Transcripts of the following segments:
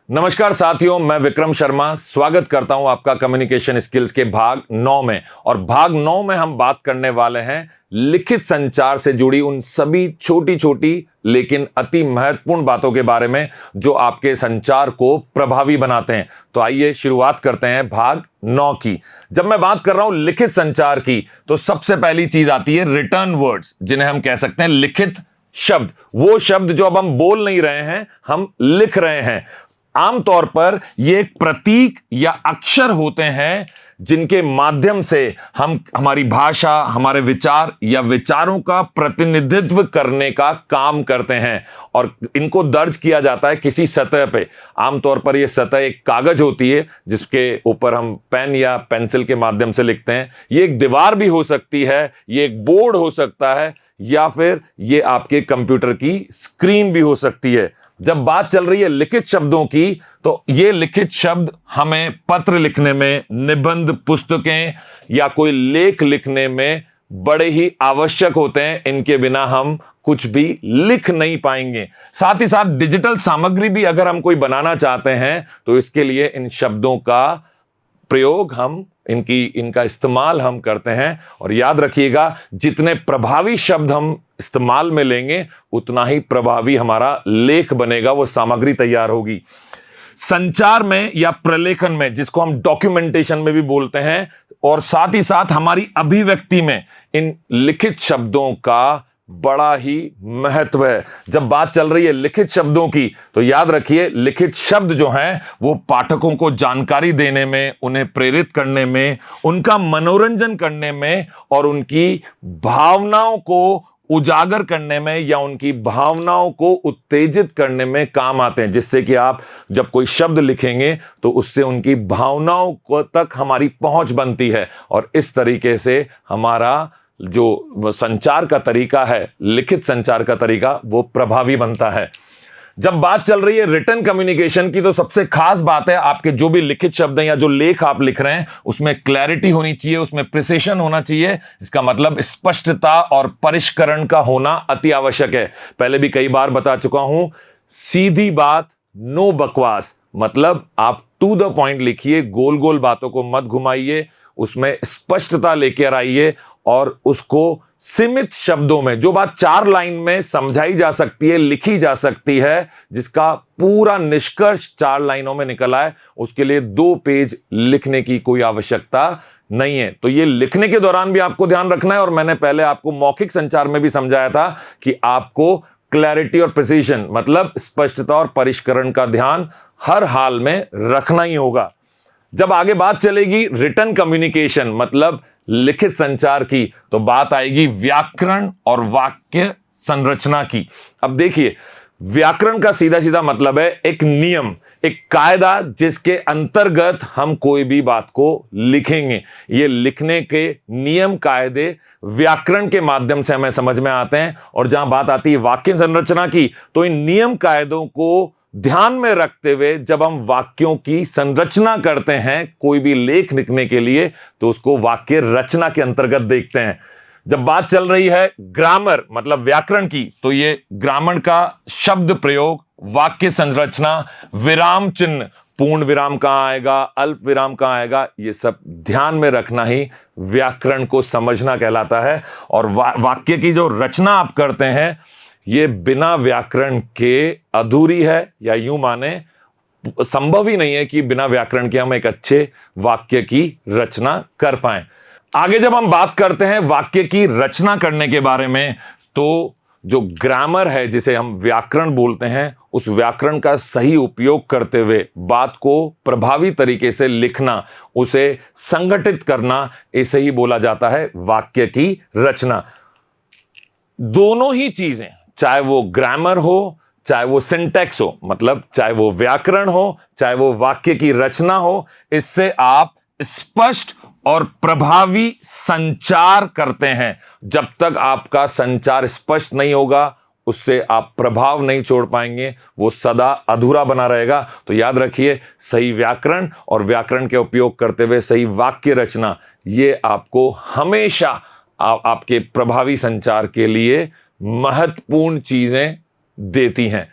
नमस्कार साथियों, मैं विक्रम शर्मा स्वागत करता हूं आपका कम्युनिकेशन स्किल्स के भाग 9 में। और भाग 9 में हम बात करने वाले हैं लिखित संचार से जुड़ी उन सभी छोटी छोटी लेकिन अति महत्वपूर्ण बातों के बारे में जो आपके संचार को प्रभावी बनाते हैं। तो आइए शुरुआत करते हैं भाग 9 की। जब मैं बात कर रहा हूं लिखित संचार की, तो सबसे पहली चीज आती है रिटर्न वर्ड्स, जिन्हें हम कह सकते हैं लिखित शब्द। वो शब्द जो अब हम बोल नहीं रहे हैं, हम लिख रहे हैं। आमतौर पर ये एक प्रतीक या अक्षर होते हैं जिनके माध्यम से हम हमारी भाषा, हमारे विचार या विचारों का प्रतिनिधित्व करने का काम करते हैं और इनको दर्ज किया जाता है किसी सतह पे। आमतौर पर यह सतह एक कागज होती है जिसके ऊपर हम पेन या पेंसिल के माध्यम से लिखते हैं। ये एक दीवार भी हो सकती है, ये एक बोर्ड हो सकता है, या फिर ये आपके कंप्यूटर की स्क्रीन भी हो सकती है। जब बात चल रही है लिखित शब्दों की, तो ये लिखित शब्द हमें पत्र लिखने में, निबंध, पुस्तकें या कोई लेख लिखने में बड़े ही आवश्यक होते हैं। इनके बिना हम कुछ भी लिख नहीं पाएंगे। साथ ही साथ डिजिटल सामग्री भी अगर हम कोई बनाना चाहते हैं तो इसके लिए इन शब्दों का प्रयोग हम इनका इस्तेमाल हम करते हैं। और याद रखिएगा, जितने प्रभावी शब्द हम इस्तेमाल में लेंगे उतना ही प्रभावी हमारा लेख बनेगा, वो सामग्री तैयार होगी। संचार में या प्रलेखन में, जिसको हम डॉक्यूमेंटेशन में भी बोलते हैं, और साथ ही साथ हमारी अभिव्यक्ति में इन लिखित शब्दों का बड़ा ही महत्व है। जब बात चल रही है लिखित शब्दों की, तो याद रखिए लिखित शब्द जो हैं वो पाठकों को जानकारी देने में, उन्हें प्रेरित करने में, उनका मनोरंजन करने में और उनकी भावनाओं को उजागर करने में या उनकी भावनाओं को उत्तेजित करने में काम आते हैं। जिससे कि आप जब कोई शब्द लिखेंगे तो उससे उनकी भावनाओं को तक हमारी पहुंच बनती है और इस तरीके से हमारा जो संचार का तरीका है, लिखित संचार का तरीका, वो प्रभावी बनता है। जब बात चल रही है रिटन कम्युनिकेशन की, तो सबसे खास बात है आपके जो भी लिखित शब्द हैं या जो लेख आप लिख रहे हैं उसमें क्लैरिटी होनी चाहिए, उसमें प्रिसिशन होना चाहिए। इसका मतलब स्पष्टता और परिष्करण का होना अति आवश्यक है। पहले भी कई बार बता चुका हूं, सीधी बात, नो बकवास। मतलब आप टू द पॉइंट लिखिए, गोल गोल बातों को मत घुमाइए, उसमें स्पष्टता लेकर आइए और उसको सीमित शब्दों में, जो बात 4 लाइन में समझाई जा सकती है, लिखी जा सकती है, जिसका पूरा निष्कर्ष 4 लाइनों में निकल आए, उसके लिए 2 पेज लिखने की कोई आवश्यकता नहीं है। तो ये लिखने के दौरान भी आपको ध्यान रखना है। और मैंने पहले आपको मौखिक संचार में भी समझाया था कि आपको क्लैरिटी और प्रिसीजन, मतलब स्पष्टता और परिष्करण का ध्यान हर हाल में रखना ही होगा। जब आगे बात चलेगी रिटन कम्युनिकेशन मतलब लिखित संचार की, तो बात आएगी व्याकरण और वाक्य संरचना की। अब देखिए, व्याकरण का सीधा सीधा मतलब है एक नियम, एक कायदा जिसके अंतर्गत हम कोई भी बात को लिखेंगे। ये लिखने के नियम, कायदे व्याकरण के माध्यम से हमें समझ में आते हैं। और जहां बात आती है वाक्य संरचना की, तो इन नियम कायदों को ध्यान में रखते हुए जब हम वाक्यों की संरचना करते हैं कोई भी लेख लिखने के लिए, तो उसको वाक्य रचना के अंतर्गत देखते हैं। जब बात चल रही है ग्रामर मतलब व्याकरण की, तो ये ग्रामर का शब्द प्रयोग, वाक्य संरचना, विराम चिन्ह, पूर्ण विराम कहां आएगा, अल्प विराम कहां आएगा, ये सब ध्यान में रखना ही व्याकरण को समझना कहलाता है। और वाक्य की जो रचना आप करते हैं, ये बिना व्याकरण के अधूरी है, या यूं माने संभव ही नहीं है कि बिना व्याकरण के हम एक अच्छे वाक्य की रचना कर पाएं। आगे जब हम बात करते हैं वाक्य की रचना करने के बारे में, तो जो ग्रामर है, जिसे हम व्याकरण बोलते हैं, उस व्याकरण का सही उपयोग करते हुए बात को प्रभावी तरीके से लिखना, उसे संगठित करना, इसे ही बोला जाता है वाक्य की रचना। दोनों ही चीजें, चाहे वो ग्रामर हो, चाहे वो सिंटैक्स हो, मतलब चाहे वो व्याकरण हो, चाहे वो वाक्य की रचना हो, इससे आप स्पष्ट और प्रभावी संचार करते हैं। जब तक आपका संचार स्पष्ट नहीं होगा, उससे आप प्रभाव नहीं छोड़ पाएंगे, वो सदा अधूरा बना रहेगा। तो याद रखिए, सही व्याकरण और व्याकरण के उपयोग करते हुए सही वाक्य रचना, ये आपको हमेशा आपके प्रभावी संचार के लिए महत्वपूर्ण चीजें देती हैं।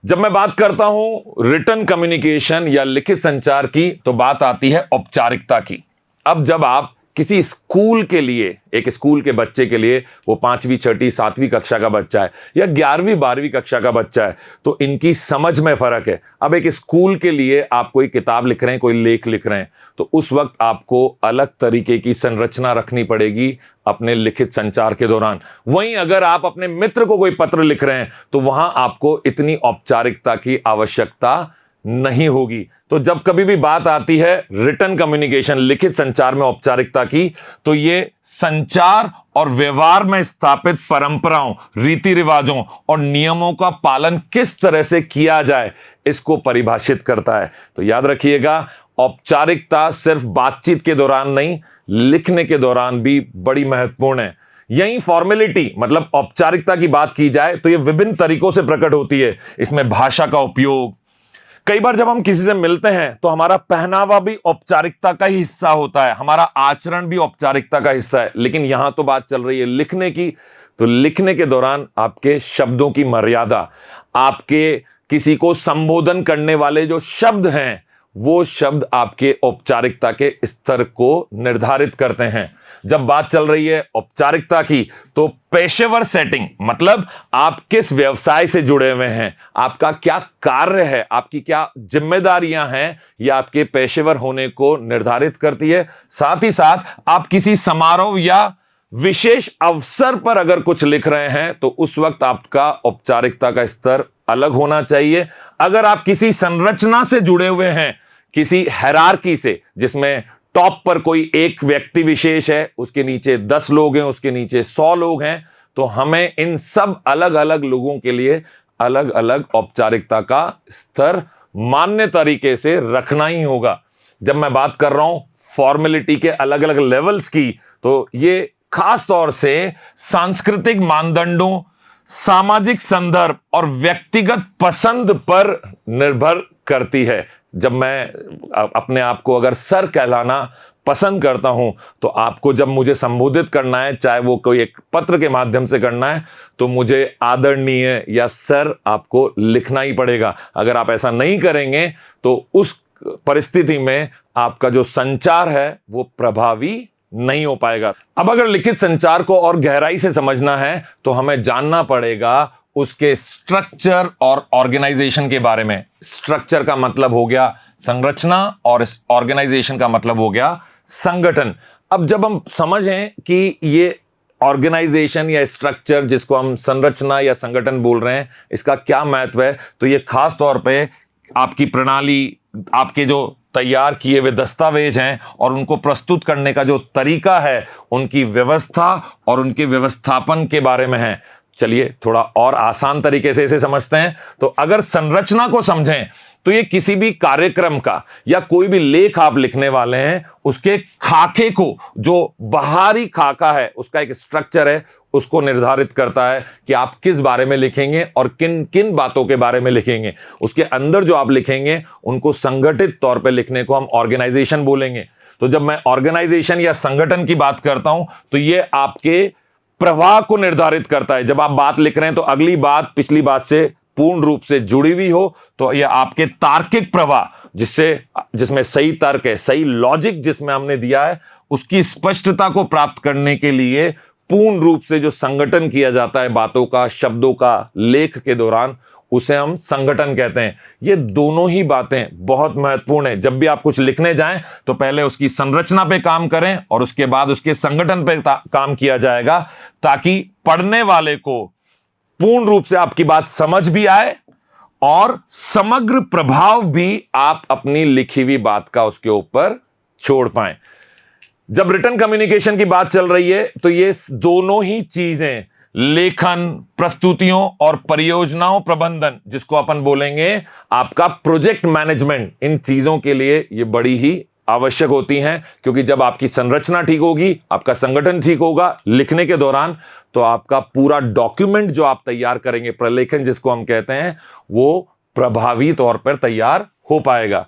जब मैं बात करता हूं रिटन कम्युनिकेशन या लिखित संचार की, तो बात आती है औपचारिकता की। अब जब आप किसी स्कूल के लिए, एक स्कूल के बच्चे के लिए, वो 5वीं 6वीं 7वीं कक्षा का बच्चा है या 11वीं 12वीं कक्षा का बच्चा है, तो इनकी समझ में फर्क है। अब एक स्कूल के लिए आप कोई किताब लिख रहे हैं, कोई लेख लिख रहे हैं, तो उस वक्त आपको अलग तरीके की संरचना रखनी पड़ेगी अपने लिखित संचार के दौरान। वहीं अगर आप अपने मित्र को कोई पत्र लिख रहे हैं, तो वहां आपको इतनी औपचारिकता की आवश्यकता नहीं होगी। तो जब कभी भी बात आती है रिटन कम्युनिकेशन, लिखित संचार में औपचारिकता की, तो ये संचार और व्यवहार में स्थापित परंपराओं, रीति रिवाजों और नियमों का पालन किस तरह से किया जाए, इसको परिभाषित करता है। तो याद रखिएगा, औपचारिकता सिर्फ बातचीत के दौरान नहीं, लिखने के दौरान भी बड़ी महत्वपूर्ण है। यही फॉर्मेलिटी, मतलब औपचारिकता की बात की जाए तो यह विभिन्न तरीकों से प्रकट होती है। इसमें भाषा का उपयोग, कई बार जब हम किसी से मिलते हैं तो हमारा पहनावा भी औपचारिकता का ही हिस्सा होता है, हमारा आचरण भी औपचारिकता का हिस्सा है। लेकिन यहां तो बात चल रही है लिखने की, तो लिखने के दौरान आपके शब्दों की मर्यादा, आपके किसी को संबोधन करने वाले जो शब्द हैं, वो शब्द आपके औपचारिकता के स्तर को निर्धारित करते हैं। जब बात चल रही है औपचारिकता की, तो पेशेवर सेटिंग, मतलब आप किस व्यवसाय से जुड़े हुए हैं, आपका क्या कार्य है, आपकी क्या जिम्मेदारियां हैं, ये आपके पेशेवर होने को निर्धारित करती है। साथ ही साथ आप किसी समारोह या विशेष अवसर पर अगर कुछ लिख रहे हैं, तो उस वक्त आपका औपचारिकता का स्तर अलग होना चाहिए। अगर आप किसी संरचना से जुड़े हुए हैं, किसी हायरार्की से, जिसमें टॉप पर कोई एक व्यक्ति विशेष है, उसके नीचे 10 लोग हैं, उसके नीचे 100 लोग हैं, तो हमें इन सब अलग अलग लोगों के लिए अलग अलग औपचारिकता का स्तर मान्य तरीके से रखना ही होगा। जब मैं बात कर रहा हूं फॉर्मेलिटी के अलग अलग लेवल्स की, तो ये खास तौर से सांस्कृतिक मानदंडों, सामाजिक संदर्भ और व्यक्तिगत पसंद पर निर्भर करती है। जब मैं अपने आप को अगर सर कहलाना पसंद करता हूं, तो आपको जब मुझे संबोधित करना है, चाहे वो कोई एक पत्र के माध्यम से करना है, तो मुझे आदरणीय या सर आपको लिखना ही पड़ेगा। अगर आप ऐसा नहीं करेंगे, तो उस परिस्थिति में आपका जो संचार है वो प्रभावी नहीं हो पाएगा। अब अगर लिखित संचार को और गहराई से समझना है, तो हमें जानना पड़ेगा उसके स्ट्रक्चर और ऑर्गेनाइजेशन के बारे में। स्ट्रक्चर का मतलब हो गया संरचना और ऑर्गेनाइजेशन का मतलब हो गया संगठन। अब जब हम समझें कि ये ऑर्गेनाइजेशन या स्ट्रक्चर, जिसको हम संरचना या संगठन बोल रहे हैं, इसका क्या महत्व है, तो ये खास तौर पे आपकी प्रणाली, आपके जो तैयार किए हुए दस्तावेज हैं और उनको प्रस्तुत करने का जो तरीका है, उनकी व्यवस्था और उनके व्यवस्थापन के बारे में है। चलिए थोड़ा और आसान तरीके से इसे समझते हैं। तो अगर संरचना को समझें, तो ये किसी भी कार्यक्रम का या कोई भी लेख आप लिखने वाले हैं, उसके खाके को, जो बाहरी खाका है, उसका एक स्ट्रक्चर है, उसको निर्धारित करता है कि आप किस बारे में लिखेंगे और किन किन बातों के बारे में लिखेंगे। उसके अंदर जो आप लिखेंगे, उनको संगठित तौर पर लिखने को हम ऑर्गेनाइजेशन बोलेंगे। तो जब मैं ऑर्गेनाइजेशन या संगठन की बात करता हूं, तो ये आपके प्रवाह को निर्धारित करता है। जब आप बात लिख रहे हैं, तो अगली बात पिछली बात से पूर्ण रूप से जुड़ी हुई हो, तो यह आपके तार्किक प्रवाह, जिसमें सही तर्क है, सही लॉजिक जिसमें हमने दिया है, उसकी स्पष्टता को प्राप्त करने के लिए पूर्ण रूप से जो संगठन किया जाता है बातों का, शब्दों का, लेख के दौरान, उसे हम संगठन कहते हैं। ये दोनों ही बातें बहुत महत्वपूर्ण है। जब भी आप कुछ लिखने जाएं, तो पहले उसकी संरचना पे काम करें और उसके बाद उसके संगठन पे काम किया जाएगा, ताकि पढ़ने वाले को पूर्ण रूप से आपकी बात समझ भी आए और समग्र प्रभाव भी आप अपनी लिखी हुई बात का उसके ऊपर छोड़ पाएं। जब रिटन कम्युनिकेशन की बात चल रही है, तो ये दोनों ही चीजें, लेखन, प्रस्तुतियों और परियोजनाओं प्रबंधन, जिसको अपन बोलेंगे आपका प्रोजेक्ट मैनेजमेंट, इन चीजों के लिए ये बड़ी ही आवश्यक होती हैं। क्योंकि जब आपकी संरचना ठीक होगी, आपका संगठन ठीक होगा लिखने के दौरान, तो आपका पूरा डॉक्यूमेंट जो आप तैयार करेंगे, प्रलेखन जिसको हम कहते हैं, वो प्रभावी तौर पर तैयार हो पाएगा।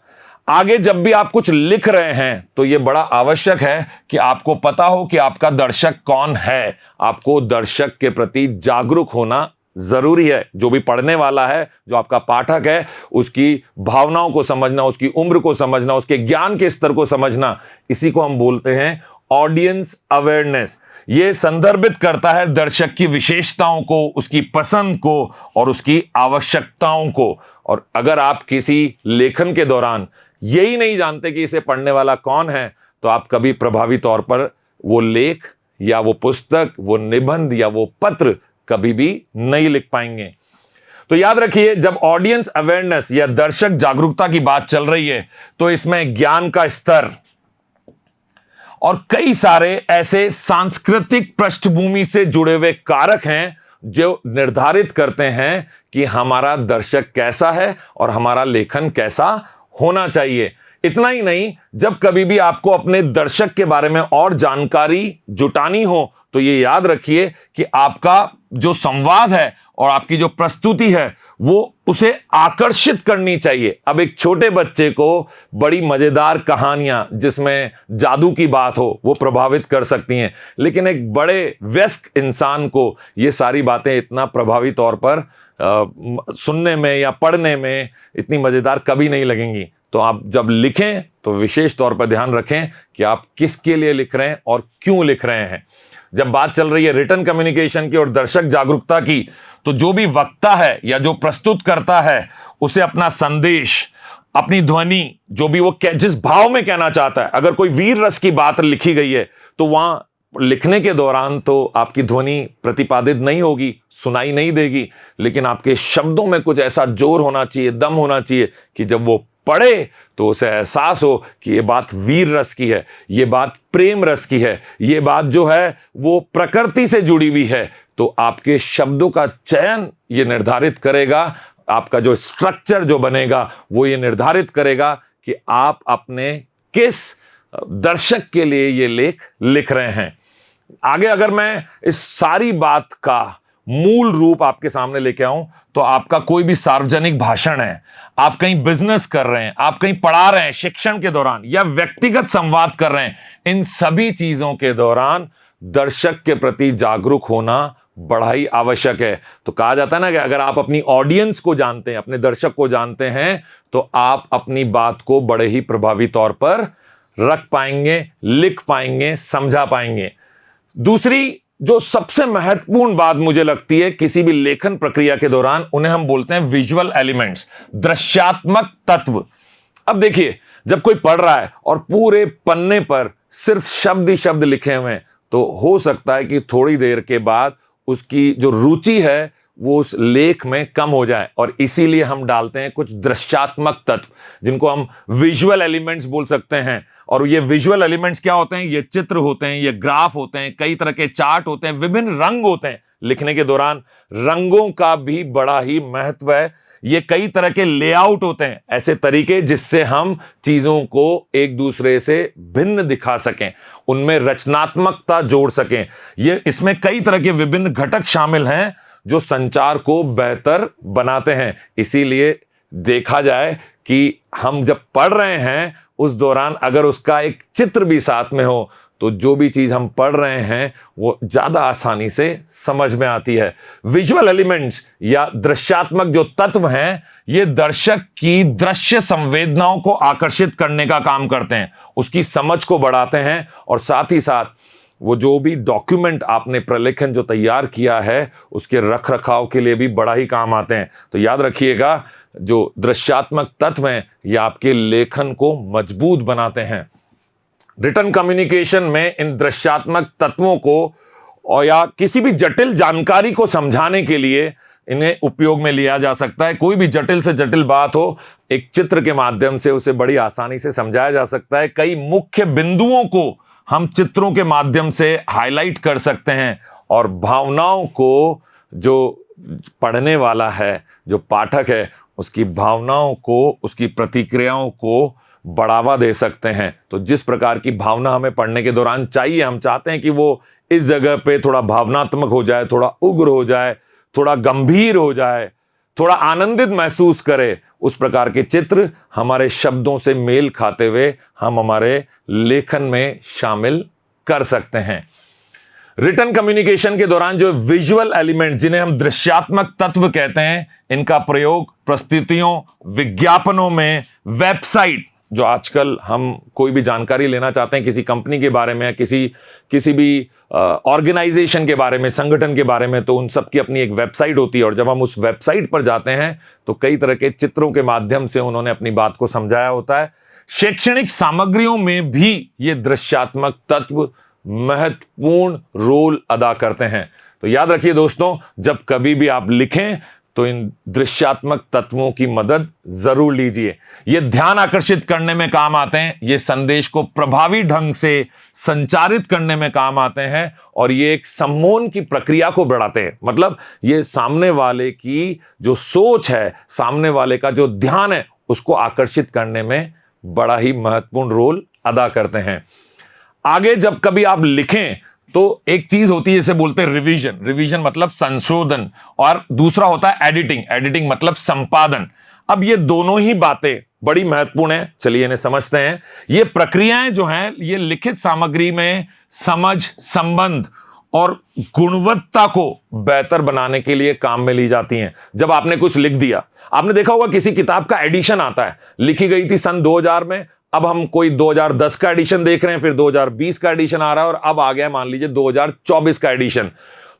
आगे जब भी आप कुछ लिख रहे हैं, तो यह बड़ा आवश्यक है कि आपको पता हो कि आपका दर्शक कौन है। आपको दर्शक के प्रति जागरूक होना जरूरी है। जो भी पढ़ने वाला है, जो आपका पाठक है, उसकी भावनाओं को समझना, उसकी उम्र को समझना, उसके ज्ञान के स्तर को समझना, इसी को हम बोलते हैं ऑडियंस अवेयरनेस। यह संदर्भित करता है दर्शक की विशेषताओं को, उसकी पसंद को और उसकी आवश्यकताओं को। और अगर आप किसी लेखन के दौरान यही नहीं जानते कि इसे पढ़ने वाला कौन है, तो आप कभी प्रभावी तौर पर वो लेख या वो पुस्तक, वो निबंध या वो पत्र कभी भी नहीं लिख पाएंगे। तो याद रखिए, जब ऑडियंस अवेयरनेस या दर्शक जागरूकता की बात चल रही है, तो इसमें ज्ञान का स्तर और कई सारे ऐसे सांस्कृतिक पृष्ठभूमि से जुड़े हुए कारक हैं जो निर्धारित करते हैं कि हमारा दर्शक कैसा है और हमारा लेखन कैसा होना चाहिए। इतना ही नहीं, जब कभी भी आपको अपने दर्शक के बारे में और जानकारी जुटानी हो, तो ये याद रखिए कि आपका जो संवाद है और आपकी जो प्रस्तुति है, वो उसे आकर्षित करनी चाहिए। अब एक छोटे बच्चे को बड़ी मजेदार कहानियां जिसमें जादू की बात हो, वो प्रभावित कर सकती हैं, लेकिन एक बड़े वयस्क इंसान को ये सारी बातें इतना प्रभावी तौर पर सुनने में या पढ़ने में इतनी मजेदार कभी नहीं लगेंगी। तो आप जब लिखें तो विशेष तौर पर ध्यान रखें कि आप किसके लिए लिख रहे हैं और क्यों लिख रहे हैं। जब बात चल रही है रिटन कम्युनिकेशन की और दर्शक जागरूकता की, तो जो भी वक्ता है या जो प्रस्तुत करता है, उसे अपना संदेश, अपनी ध्वनि, जो भी वो जिस भाव में कहना चाहता है, अगर कोई वीर रस की बात लिखी गई है, तो वहां लिखने के दौरान तो आपकी ध्वनि प्रतिपादित नहीं होगी, सुनाई नहीं देगी, लेकिन आपके शब्दों में कुछ ऐसा जोर होना चाहिए, दम होना चाहिए कि जब वो पढ़े तो उसे एहसास हो कि ये बात वीर रस की है, ये बात प्रेम रस की है, ये बात जो है वो प्रकृति से जुड़ी हुई है। तो आपके शब्दों का चयन ये निर्धारित करेगा, आपका जो स्ट्रक्चर जो बनेगा वो ये निर्धारित करेगा कि आप अपने किस दर्शक के लिए ये लेख लिख रहे हैं। आगे अगर मैं इस सारी बात का मूल रूप आपके सामने लेके आऊं, तो आपका कोई भी सार्वजनिक भाषण है, आप कहीं बिजनेस कर रहे हैं, आप कहीं पढ़ा रहे हैं शिक्षण के दौरान, या व्यक्तिगत संवाद कर रहे हैं, इन सभी चीजों के दौरान दर्शक के प्रति जागरूक होना बड़ा ही आवश्यक है। तो कहा जाता है ना कि अगर आप अपनी ऑडियंस को जानते हैं, अपने दर्शक को जानते हैं, तो आप अपनी बात को बड़े ही प्रभावी तौर पर रख पाएंगे, लिख पाएंगे, समझा पाएंगे। दूसरी जो सबसे महत्वपूर्ण बात मुझे लगती है किसी भी लेखन प्रक्रिया के दौरान, उन्हें हम बोलते हैं विजुअल एलिमेंट्स, दृश्यात्मक तत्व। अब देखिए, जब कोई पढ़ रहा है और पूरे पन्ने पर सिर्फ शब्द ही शब्द लिखे हुए हैं, तो हो सकता है कि थोड़ी देर के बाद उसकी जो रुचि है वो उस लेख में कम हो जाए, और इसीलिए हम डालते हैं कुछ दृश्यात्मक तत्व, जिनको हम विजुअल एलिमेंट्स बोल सकते हैं। और ये विजुअल एलिमेंट्स क्या होते हैं? ये चित्र होते हैं, ये ग्राफ होते हैं, कई तरह के चार्ट होते हैं, विभिन्न रंग होते हैं। लिखने के दौरान रंगों का भी बड़ा ही महत्व है। ये कई तरह के लेआउट होते हैं, ऐसे तरीके जिससे हम चीजों को एक दूसरे से भिन्न दिखा सकें, उनमें रचनात्मकता जोड़ सकें। ये इसमें कई तरह के विभिन्न घटक शामिल हैं जो संचार को बेहतर बनाते हैं। इसीलिए देखा जाए कि हम जब पढ़ रहे हैं उस दौरान अगर उसका एक चित्र भी साथ में हो, तो जो भी चीज हम पढ़ रहे हैं वो ज्यादा आसानी से समझ में आती है। विजुअल एलिमेंट्स या दृश्यात्मक जो तत्व हैं, ये दर्शक की दृश्य संवेदनाओं को आकर्षित करने का काम करते हैं, उसकी समझ को बढ़ाते हैं, और साथ ही साथ वो जो भी डॉक्यूमेंट आपने प्रलेखन जो तैयार किया है उसके रख रखाव के लिए भी बड़ा ही काम आते हैं। तो याद रखिएगा, जो दृश्यात्मक तत्व हैं ये आपके लेखन को मजबूत बनाते हैं। रिटन कम्युनिकेशन में इन दृश्यात्मक तत्वों को और या किसी भी जटिल जानकारी को समझाने के लिए इन्हें उपयोग में लिया जा सकता है। कोई भी जटिल से जटिल बात हो, एक चित्र के माध्यम से उसे बड़ी आसानी से समझाया जा सकता है। कई मुख्य बिंदुओं को हम चित्रों के माध्यम से हाईलाइट कर सकते हैं, और भावनाओं को जो पढ़ने वाला है, जो पाठक है, उसकी भावनाओं को, उसकी प्रतिक्रियाओं को बढ़ावा दे सकते हैं। तो जिस प्रकार की भावना हमें पढ़ने के दौरान चाहिए, हम चाहते हैं कि वो इस जगह पे थोड़ा भावनात्मक हो जाए, थोड़ा उग्र हो जाए, थोड़ा गंभीर हो जाए, थोड़ा आनंदित महसूस करे, उस प्रकार के चित्र हमारे शब्दों से मेल खाते हुए हम हमारे लेखन में शामिल कर सकते हैं। रिटन कम्युनिकेशन के दौरान जो विजुअल एलिमेंट, जिन्हें हम दृश्यात्मक तत्व कहते हैं, इनका प्रयोग प्रस्तुतियों, विज्ञापनों में, वेबसाइट, जो आजकल हम कोई भी जानकारी लेना चाहते हैं किसी कंपनी के बारे में, किसी भी ऑर्गेनाइजेशन के बारे में, संगठन के बारे में, तो उन सब की अपनी एक वेबसाइट होती है। और जब हम उस वेबसाइट पर जाते हैं तो कई तरह के चित्रों के माध्यम से उन्होंने अपनी बात को समझाया होता है। शैक्षणिक सामग्रियों में भी ये दृश्यात्मक तत्व महत्वपूर्ण रोल अदा करते हैं। तो याद रखिए दोस्तों, जब कभी भी आप लिखें तो इन दृश्यात्मक तत्वों की मदद जरूर लीजिए। ये ध्यान आकर्षित करने में काम आते हैं, ये संदेश को प्रभावी ढंग से संचारित करने में काम आते हैं, और ये एक सम्मोहन की प्रक्रिया को बढ़ाते हैं। मतलब ये सामने वाले की जो सोच है, सामने वाले का जो ध्यान है, उसको आकर्षित करने में बड़ा ही महत्वपूर्ण रोल अदा करते हैं। आगे जब कभी आप लिखें तो एक चीज होती है, इसे बोलते हैं रिवीजन। रिवीजन मतलब संशोधन, और दूसरा होता है एडिटिंग। एडिटिंग मतलब संपादन। अब ये दोनों ही बातें बड़ी महत्वपूर्ण है। चलिए इन्हें समझते हैं। ये प्रक्रियाएं जो हैं, ये लिखित सामग्री में समझ, संबंध और गुणवत्ता को बेहतर बनाने के लिए काम में ली जाती हैं। जब आपने कुछ लिख दिया, आपने देखा होगा किसी किताब का एडिशन आता है, लिखी गई थी सन 2000 में, अब हम कोई 2010 का एडिशन देख रहे हैं, फिर 2020 का एडिशन आ रहा है, और अब आ गया मान लीजिए 2024 का एडिशन।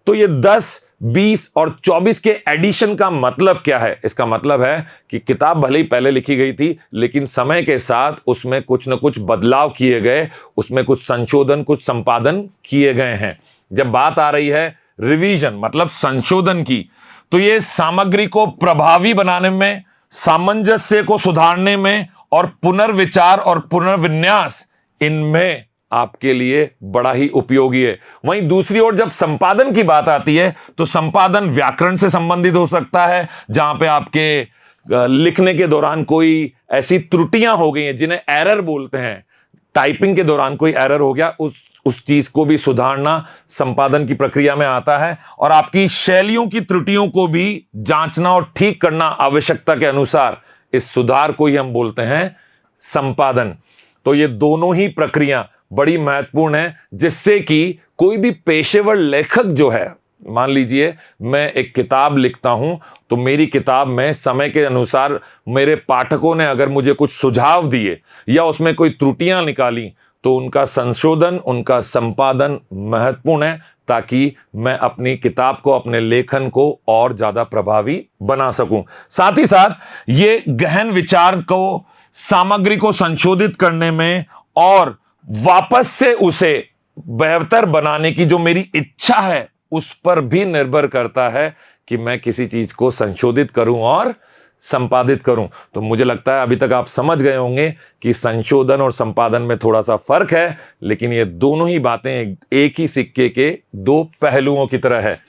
तो ये 10, 20 और 24 के एडिशन का मतलब क्या है? इसका मतलब है कि किताब भले ही पहले लिखी गई थी, लेकिन समय के साथ उसमें कुछ न कुछ बदलाव किए गए, उसमें कुछ संशोधन, कुछ संपादन किए गए हैं। जब बात आ रही है रिवीजन मतलब संशोधन की, तो ये सामग्री को प्रभावी बनाने में, सामंजस्य को सुधारने में और पुनर्विचार और पुनर्विन्यास, इनमें आपके लिए बड़ा ही उपयोगी है। वहीं दूसरी ओर जब संपादन की बात आती है, तो संपादन व्याकरण से संबंधित हो सकता है, जहां पे आपके लिखने के दौरान कोई ऐसी त्रुटियां हो गई हैं जिन्हें एरर बोलते हैं। टाइपिंग के दौरान कोई एरर हो गया, उस चीज को भी सुधारना संपादन की प्रक्रिया में आता है, और आपकी शैलियों की त्रुटियों को भी जांचना और ठीक करना आवश्यकता के अनुसार, इस सुधार को ही हम बोलते हैं संपादन। तो ये दोनों ही प्रक्रिया बड़ी महत्वपूर्ण है, जिससे कि कोई भी पेशेवर लेखक जो है, मान लीजिए मैं एक किताब लिखता हूं, तो मेरी किताब में समय के अनुसार मेरे पाठकों ने अगर मुझे कुछ सुझाव दिए या उसमें कोई त्रुटियां निकाली, तो उनका संशोधन, उनका संपादन महत्वपूर्ण है, ताकि मैं अपनी किताब को, अपने लेखन को और ज्यादा प्रभावी बना सकूं। साथ ही साथ ये गहन विचार को, सामग्री को संशोधित करने में और वापस से उसे बेहतर बनाने की जो मेरी इच्छा है, उस पर भी निर्भर करता है कि मैं किसी चीज को संशोधित करूं और संपादित करूं। तो मुझे लगता है अभी तक आप समझ गए होंगे कि संशोधन और संपादन में थोड़ा सा फर्क है, लेकिन ये दोनों ही बातें एक ही सिक्के के दो पहलुओं की तरह है।